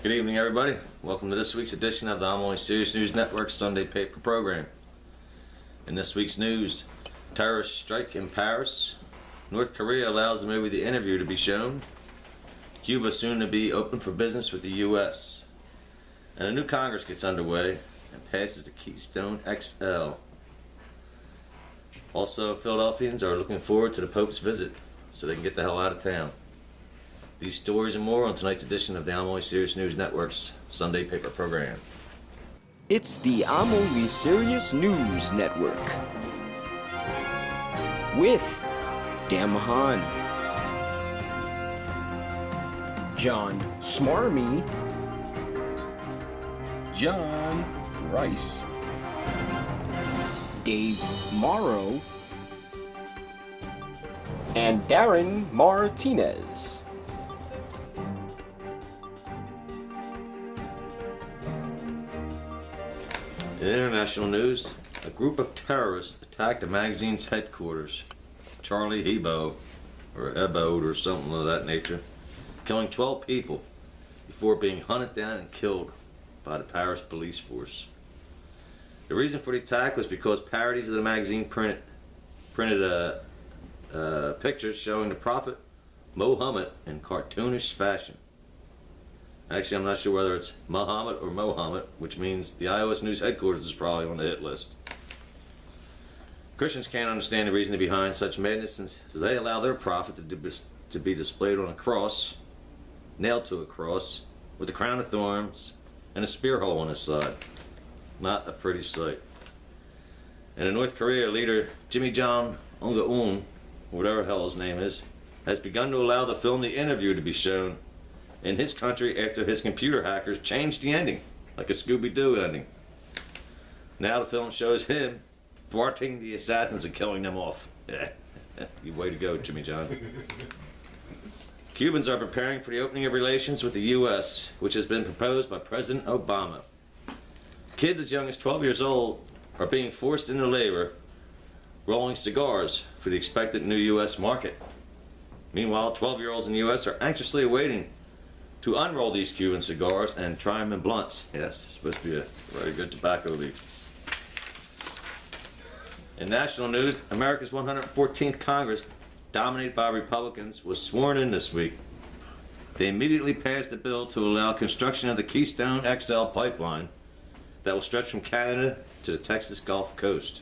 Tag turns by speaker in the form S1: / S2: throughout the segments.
S1: Good evening, everybody. Welcome to this week's edition of the I'm Only Serious News Network Sunday paper program. In this week's news, terrorist strike in Paris. North Korea allows the movie The Interview to be shown. Cuba soon to be open for business with the U.S. And a new Congress gets underway and passes the Keystone XL. Also, Philadelphians are looking forward to the Pope's visit so they can get the hell out of town. These stories and more on tonight's edition of the I'm Only Serious News Network's Sunday paper program.
S2: It's the I'm Only Serious News Network with Dan Mahan, John Smarmy, John Rice, Dave Morrow, and Darren Martinez.
S1: In international news, a group of terrorists attacked the magazine's headquarters, Charlie Hebdo, or Ebdo, or something of that nature, killing 12 people before being hunted down and killed by the Paris police force. The reason for the attack was because parodies of the magazine printed pictures showing the Prophet Muhammad in cartoonish fashion. Actually, I'm not sure whether it's Muhammad or Mohammed, which means the iOS News headquarters is probably on the hit list. Christians can't understand the reasoning behind such madness since they allow their prophet to be displayed on a cross, nailed to a cross, with a crown of thorns and a spear hole on his side. Not a pretty sight. And in North Korea, leader Jimmy Jong Un, whatever the hell his name is, has begun to allow the film The Interview to be shown in his country after his computer hackers changed the ending, like a Scooby-Doo ending. Now the film shows him thwarting the assassins and killing them off. Yeah, you way to go, Jimmy John. Cubans are preparing for the opening of relations with the U.S., which has been proposed by President Obama. Kids as young as 12 years old are being forced into labor rolling cigars for the expected new U.S. market. Meanwhile, 12-year-olds in the U.S. are anxiously awaiting to unroll these Cuban cigars and try them in blunts. Yes, it's supposed to be a very good tobacco leaf. In national news, America's 114th Congress, dominated by Republicans, was sworn in this week. They immediately passed a bill to allow construction of the Keystone XL pipeline that will stretch from Canada to the Texas Gulf Coast.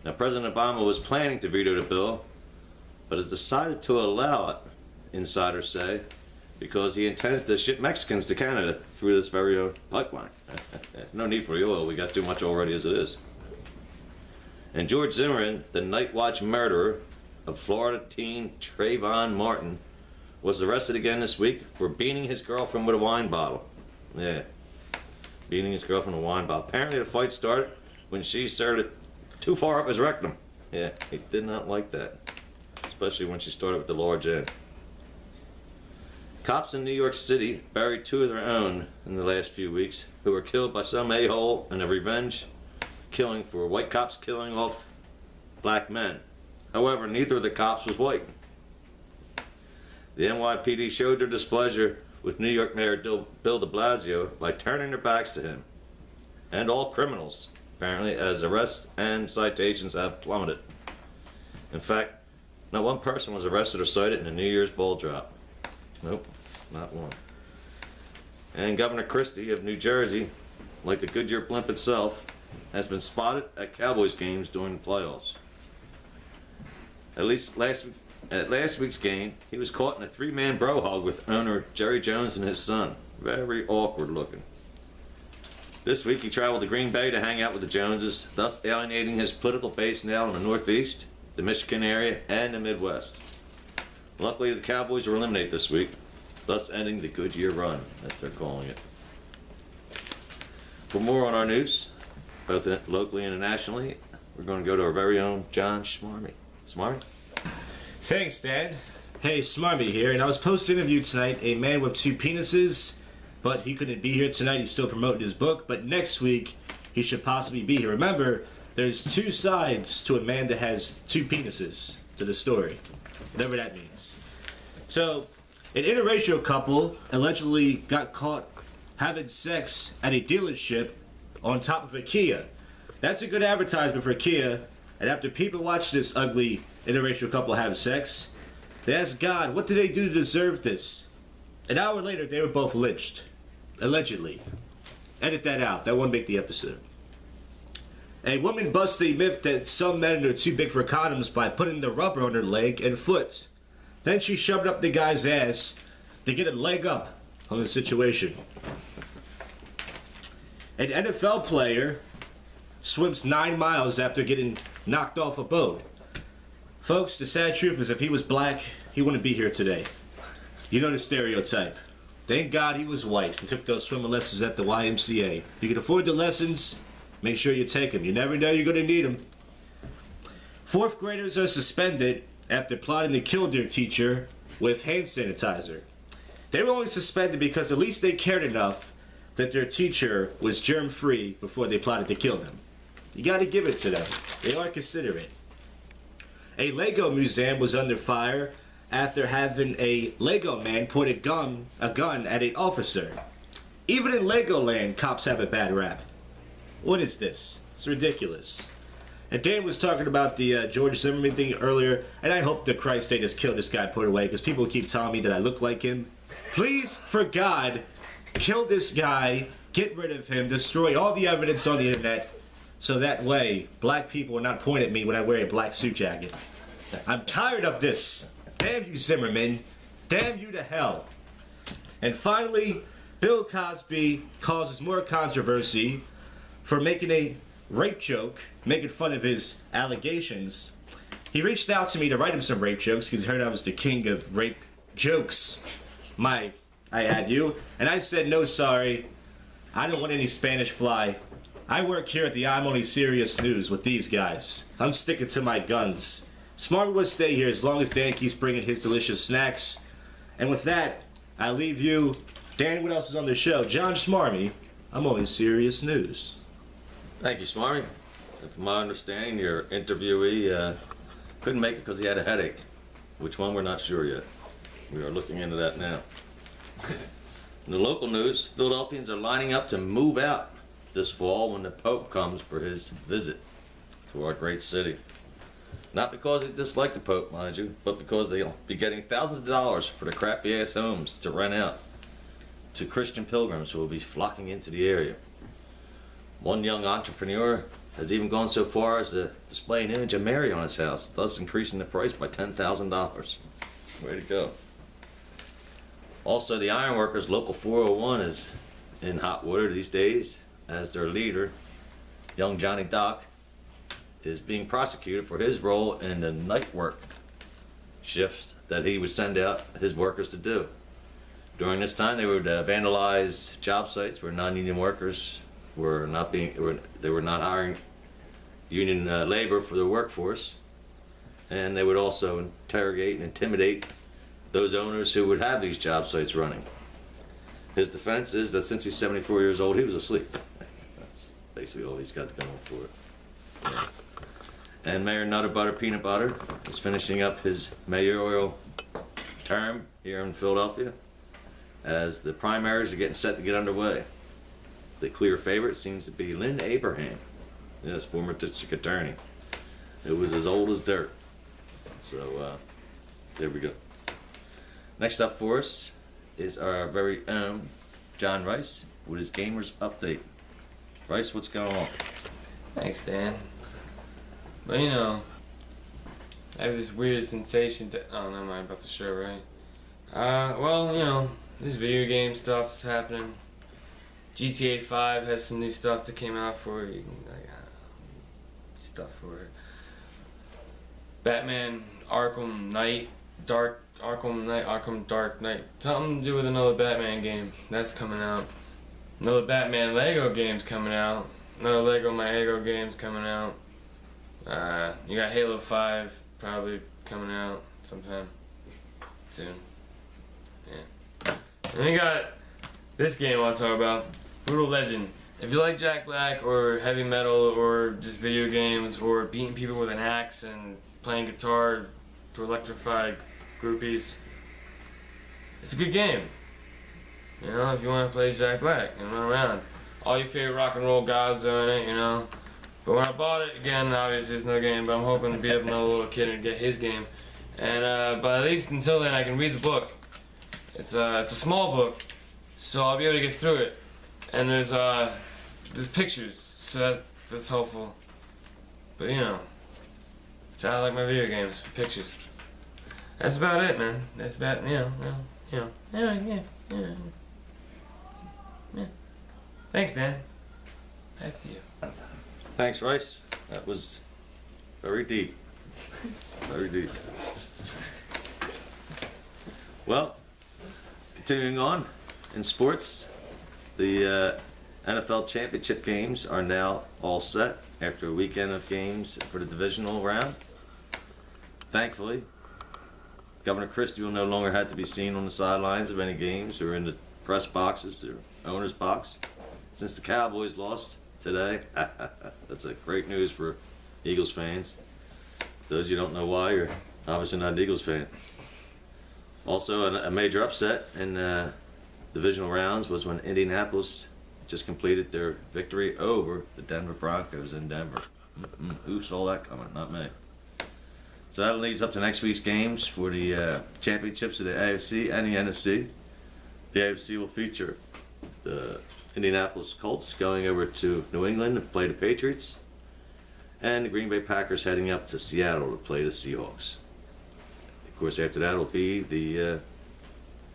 S1: Now, President Obama was planning to veto the bill, but has decided to allow it, insiders say, because he intends to ship Mexicans to Canada through this very pipeline. No need for the oil. We got too much already as it is. And George Zimmerman, the night watch murderer of Florida teen Trayvon Martin, was arrested again this week for beating his girlfriend with a wine bottle. Yeah, beating his girlfriend with a wine bottle. Apparently the fight started when she served it too far up his rectum. Yeah, he did not like that, especially when she started with the large end. Cops in New York City buried two of their own in the last few weeks who were killed by some a-hole in a revenge killing for white cops killing off black men. However, neither of the cops was white. The NYPD showed their displeasure with New York Mayor Bill de Blasio by turning their backs to him and all criminals, apparently, as arrests and citations have plummeted. In fact, not one person was arrested or cited in the New Year's ball drop. Nope, not one. And Governor Christie of New Jersey, like the Goodyear blimp itself, has been spotted at Cowboys games during the playoffs. At last week's game, he was caught in a three-man bro hug with owner Jerry Jones and his son. Very awkward looking. This week he traveled to Green Bay to hang out with the Joneses, thus alienating his political base now in the Northeast, the Michigan area, and the Midwest. Luckily, the Cowboys were eliminated this week, thus ending the Goodyear run, as they're calling it. For more on our news, both locally and nationally, we're going to go to our very own John Smarmy. Smarmy?
S3: Thanks, Dad. Hey, Smarmy here, and I was supposed to interview tonight a man with two penises, but he couldn't be here tonight. He's still promoting his book, but next week he should possibly be here. Remember, there's two sides to a man that has two penises to the story, whatever that means. So, An interracial couple allegedly got caught having sex at a dealership on top of a Kia. That's a good advertisement for Kia. And after people watch this ugly interracial couple have sex, they ask God, what did they do to deserve this? An hour later, they were both lynched. Allegedly. Edit that out. That won't make the episode. A woman busted a myth that some men are too big for condoms by putting the rubber on her leg and foot. Then she shoved up the guy's ass to get a leg up on the situation. An NFL player swims 9 miles after getting knocked off a boat. Folks, the sad truth is if he was black, he wouldn't be here today. You know the stereotype. Thank God he was white and took those swimming lessons at the YMCA. You can afford the lessons, make sure you take them. You never know you're going to need them. 4th graders are suspended after plotting to kill their teacher with hand sanitizer. They were only suspended because at least they cared enough that their teacher was germ-free before they plotted to kill them. You got to give it to them. They are considerate. A Lego museum was under fire after having a Lego man point a gun at an officer. Even in Legoland, cops have a bad rap. What is this? It's ridiculous. And Dan was talking about the George Zimmerman thing earlier, and I hope to Christ they just kill this guy, put it away, because people keep telling me that I look like him. Please, for God, kill this guy, get rid of him, destroy all the evidence on the internet, so that way black people will not point at me when I wear a black suit jacket. I'm tired of this. Damn you, Zimmerman. Damn you to hell. And finally, Bill Cosby causes more controversy for making a rape joke, making fun of his allegations. He reached out to me to write him some rape jokes because he heard I was the king of rape jokes. I had you. And I said, no, sorry. I don't want any Spanish fly. I work here at the I'm Only Serious News with these guys. I'm sticking to my guns. Smart would stay here as long as Dan keeps bringing his delicious snacks. And with that, I leave you. Dan, what else is on the show? John Schmarmy, I'm Only Serious News.
S1: Thank you, Smarmy. And from my understanding, your interviewee couldn't make it because he had a headache. Which one, we're not sure yet. We are looking into that now. In the local news, Philadelphians are lining up to move out this fall when the Pope comes for his visit to our great city. Not because they dislike the Pope, mind you, but because they'll be getting thousands of dollars for the crappy-ass homes to rent out to Christian pilgrims who will be flocking into the area. One young entrepreneur has even gone so far as to display an image of Mary on his house, thus increasing the price by $10,000. Way to go. Also, the Ironworkers Local 401 is in hot water these days as their leader, young Johnny Doc, is being prosecuted for his role in the night work shifts that he would send out his workers to do. During this time, they would vandalize job sites where non-union workers were not hiring union labor for the workforce, and they would also interrogate and intimidate those owners who would have these job sites running. His defense is that since he's 74 years old, he was asleep. That's basically all he's got going for it. Yeah. And Mayor Nutter Butter Peanut Butter is finishing up his mayoral term here in Philadelphia as the primaries are getting set to get underway. The clear favorite seems to be Lynn Abraham, yes, former district attorney. It was as old as dirt. So there we go. Next up for us is our very own John Rice with his Gamers Update. Rice, what's going on?
S4: Thanks, Dan. But you know, I have this weird sensation that, oh, never mind about the show, right? Well, you know, this video game stuff is happening. GTA 5 has some new stuff that came out for it. You can, like, stuff for it. Batman Arkham Dark Knight. Something to do with another Batman game. That's coming out. Another Batman Lego game's coming out. Another Lego My Ego game's coming out. You got Halo 5 probably coming out sometime soon. Yeah. And you got this game I want to talk about. Brutal Legend. If you like Jack Black or heavy metal or just video games or beating people with an axe and playing guitar to electrify groupies, it's a good game. You know, if you want to play as Jack Black and run around. All your favorite rock and roll gods are in it, you know. But when I bought it, again, obviously it's no game, but I'm hoping to beat up another little kid and get his game. And but at least until then, I can read the book. It's a small book, so I'll be able to get through it. And there's pictures, so that's helpful. But you know, I like my video games for pictures. That's about it, man. That's about yeah. Thanks, Dan. Back to you.
S1: Thanks, Rice. That was very deep. Very deep. Well, continuing on in sports, the NFL championship games are now all set after a weekend of games for the divisional round. Thankfully, Governor Christie will no longer have to be seen on the sidelines of any games or in the press boxes or owner's box. Since the Cowboys lost today, that's a great news for Eagles fans. Those of you who don't know why, you're obviously not an Eagles fan. Also, a major upset in divisional rounds was when Indianapolis just completed their victory over the Denver Broncos in Denver. Who saw that coming? Not me. So that leads up to next week's games for the championships of the AFC and the NFC. The AFC will feature the Indianapolis Colts going over to New England to play the Patriots, and the Green Bay Packers heading up to Seattle to play the Seahawks. Of course, after that will be the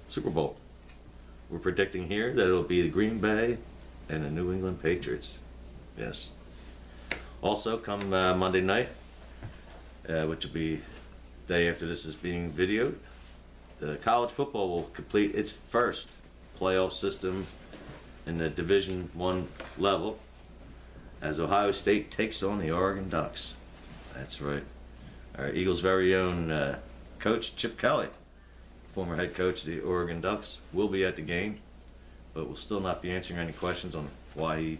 S1: Super Bowl. We're predicting here that it'll be the Green Bay and the New England Patriots. Yes. Also, come Monday night, which will be the day after this is being videoed, the college football will complete its first playoff system in the Division I level as Ohio State takes on the Oregon Ducks. That's right. Our Eagles' very own coach, Chip Kelly, former head coach of the Oregon Ducks, will be at the game, but will still not be answering any questions on why he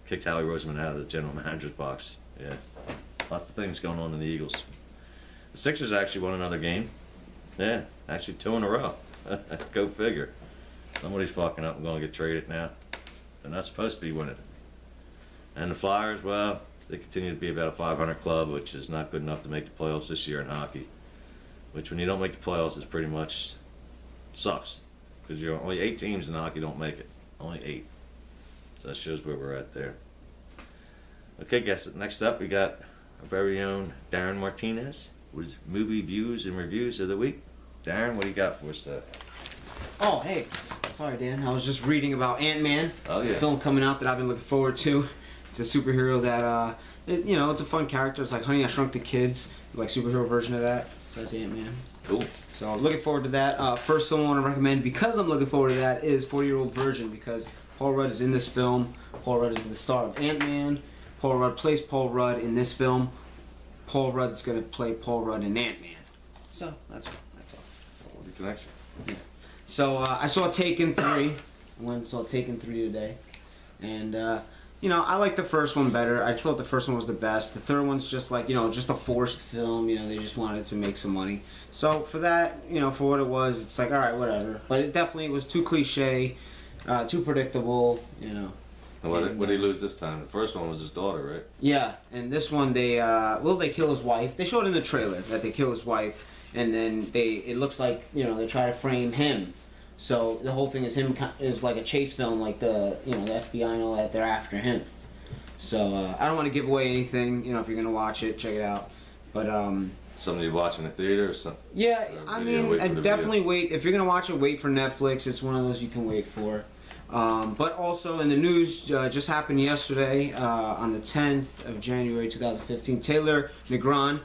S1: kicked Howie Roseman out of the general manager's box. Yeah, lots of things going on in the Eagles. The Sixers actually won another game. Yeah, actually 2 in a row. Go figure. Somebody's fucking up and going to get traded now. They're not supposed to be winning. And the Flyers, well, they continue to be about a 500 club, which is not good enough to make the playoffs this year in hockey. Which, when you don't make the playoffs, is pretty much sucks. Because you're only 8 teams in hockey don't make it. Only 8. So that shows where we're at there. Okay, guys, next up we got our very own Darren Martinez with movie views and reviews of the week. Darren, what do you got for us today?
S5: Oh, hey. Sorry, Dan. I was just reading about Ant-Man.
S1: Oh, yeah.
S5: The film coming out that I've been looking forward to. It's a superhero that, it's a fun character. It's like Honey, I Shrunk the Kids, like superhero version of that. So that's Ant-Man.
S1: Cool.
S5: So looking forward to that. First film I want to recommend, because I'm looking forward to that, is 40-Year-Old Virgin, because Paul Rudd is in this film. Paul Rudd is the star of Ant-Man. Paul Rudd plays Paul Rudd in this film. Paul Rudd's going to play Paul Rudd in Ant-Man. So that's all.
S1: What the connection?
S5: So I saw Taken 3. I went and saw Taken 3 today. And, I like the first one better. I thought the first one was the best. The third one's just like, just a forced film. They just wanted to make some money. So for that, for what it was, it's like, all right, whatever. But it definitely was too cliche, too predictable,
S1: What did he lose this time? The first one was his daughter, right?
S5: Yeah, and this one they kill his wife. They showed in the trailer that they kill his wife, and then it looks like they try to frame him. So the whole thing is like a chase film, like the FBI and all that. They're after him. So I don't want to give away anything. If you're gonna watch it, check it out. But
S1: Somebody you watch in the theater or something?
S5: yeah, I
S1: Video,
S5: mean,
S1: wait for
S5: I
S1: the
S5: definitely wait. If you're gonna watch it, wait for Netflix. It's one of those you can wait for. But also in the news, just happened yesterday, on the 10th of January 2015, Taylor Negron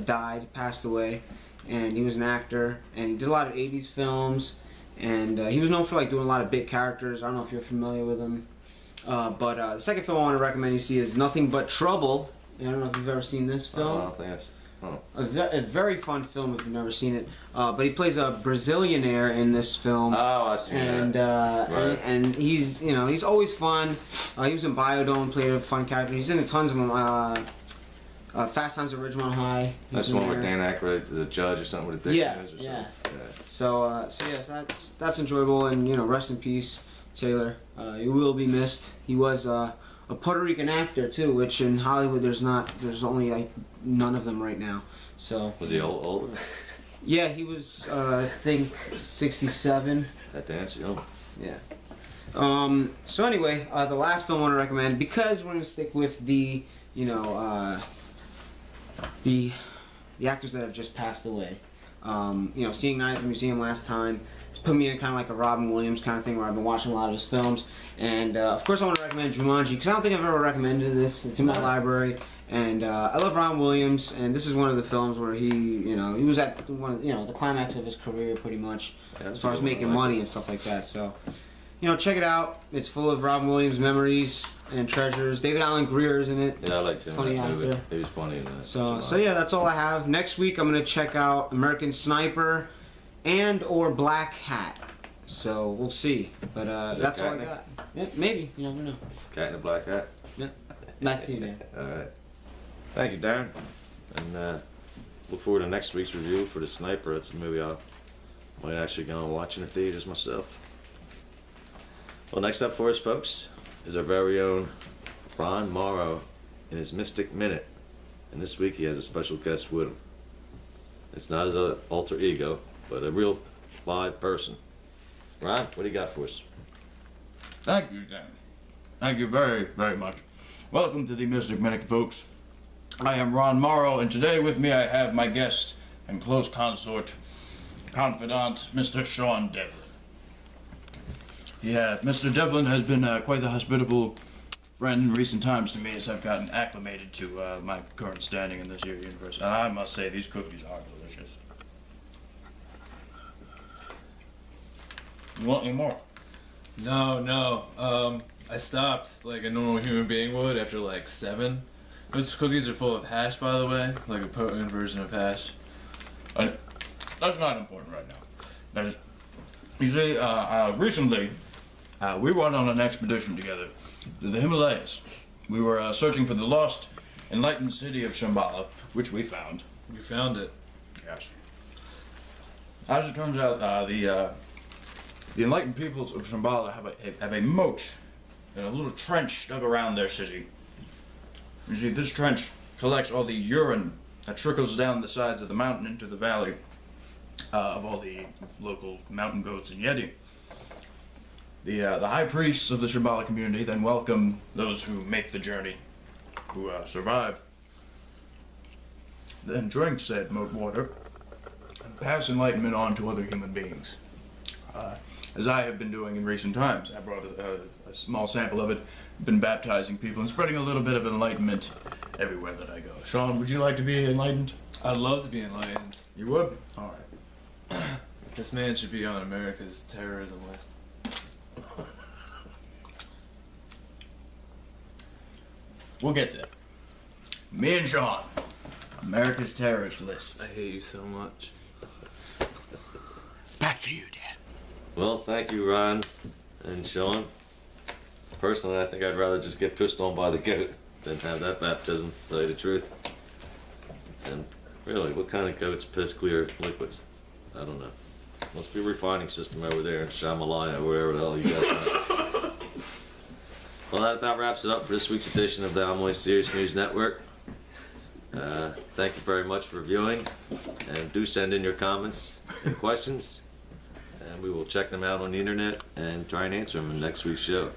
S5: died, passed away, and he was an actor, and he did a lot of 80s films, and he was known for doing a lot of big characters. I don't know if you're familiar with him, but the second film I want to recommend you see is Nothing But Trouble. I don't know if you've ever seen this film.
S1: I don't think I've... Oh.
S5: A very fun film if you've never seen it. But he plays a Brazilianaire in this film.
S1: Oh, I see
S5: and,
S1: that. Right.
S5: and he's he's always fun. He was in Biodome, played a fun character. He's in tons of them. Fast Times at Ridgemont High.
S1: That's the one where Dan Aykroyd is a judge or something with the
S5: Yeah,
S1: news or
S5: yeah.
S1: something.
S5: So yes, that's enjoyable, and rest in peace, Taylor. You will be missed. He was a Puerto Rican actor too, which in Hollywood there's only like none of them right now. So
S1: Was he older?
S5: yeah, he was I think 67.
S1: That dance, you know.
S5: Yeah. So anyway, the last film I want to recommend, because we're gonna stick with the the actors that have just passed away. Seeing Night at the Museum last time, it's put me in kind of like a Robin Williams kind of thing where I've been watching a lot of his films. And of course I want to recommend Jumanji, because I don't think I've ever recommended this. It's in my library. And I love Robin Williams, and this is one of the films where he was at the climax of his career pretty much,
S1: Yeah,
S5: as far as
S1: that's a good
S5: making
S1: one.
S5: money and stuff like that. So, check it out. It's full of Robin Williams memories and treasures. David Alan Grier is in it.
S1: Yeah, I liked him.
S5: Funny
S1: in that movie.
S5: actor.
S1: He was funny in that.
S5: So yeah, that's all I have. Next week I'm gonna check out American Sniper and/or Black Hat. So we'll see. But
S1: Is it
S5: that's all I
S1: Katniss?
S5: got. Yeah, maybe. You never know.
S1: Cat in a Black Hat.
S5: Back to you, Dan.
S1: All right. Thank you, Darren. And look forward to next week's review for The Sniper. That's a movie I might actually go and watch in the theaters myself. Well, next up for us, folks, is our very own Ron Morrow in his Mystic Minute. And this week he has a special guest with him. It's not his alter ego, but a real live person. Ron, what do you got for us?
S6: Thank you, Dan. Thank you very, very much. Welcome to the Mystic Minute, folks. I am Ron Morrow, and today with me I have my guest and close consort, confidant, Mr. Sean Devlin. Yeah, Mr. Devlin has been quite the hospitable friend in recent times to me as I've gotten acclimated to my current standing in this here universe. And I must say, these cookies are delicious. You want any more?
S7: No. I stopped like a normal human being would after like 7. Those cookies are full of hash, by the way, like a potent version of hash.
S6: That's not important right now. That is, you see, recently, we went on an expedition together to the Himalayas. We were searching for the lost, enlightened city of Shambhala, which we found.
S7: You found it.
S6: Yes. As it turns out, the enlightened peoples of Shambhala have a moat and a little trench dug around their city. You see, this trench collects all the urine that trickles down the sides of the mountain into the valley of all the local mountain goats and yeti. The high priests of the Shambhala community then welcome those who make the journey, who survive, then drink said moat water and pass enlightenment on to other human beings. As I have been doing in recent times. I brought a small sample of it, been baptizing people and spreading a little bit of enlightenment everywhere that I go. Sean, would you like to be enlightened?
S7: I'd love to be enlightened.
S6: You would? All right.
S7: This man should be on America's terrorism list.
S6: We'll get there. Me and Sean, America's terrorist list.
S7: I hate you so much.
S6: Back to you, Dan.
S1: Well, thank you, Ron and Sean. Personally, I think I'd rather just get pissed on by the goat than have that baptism, to tell you the truth. And really, what kind of goats piss clear liquids? I don't know. Must be a refining system over there in Shamalaya, or wherever the hell you guys are. Well, that about wraps it up for this week's edition of the Amoy Serious News Network. Thank you very much for viewing, and do send in your comments and questions, and we will check them out on the internet and try and answer them in next week's show.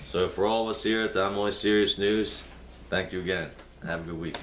S1: So for all of us here at the Amoy Serious News, thank you again. Have a good week.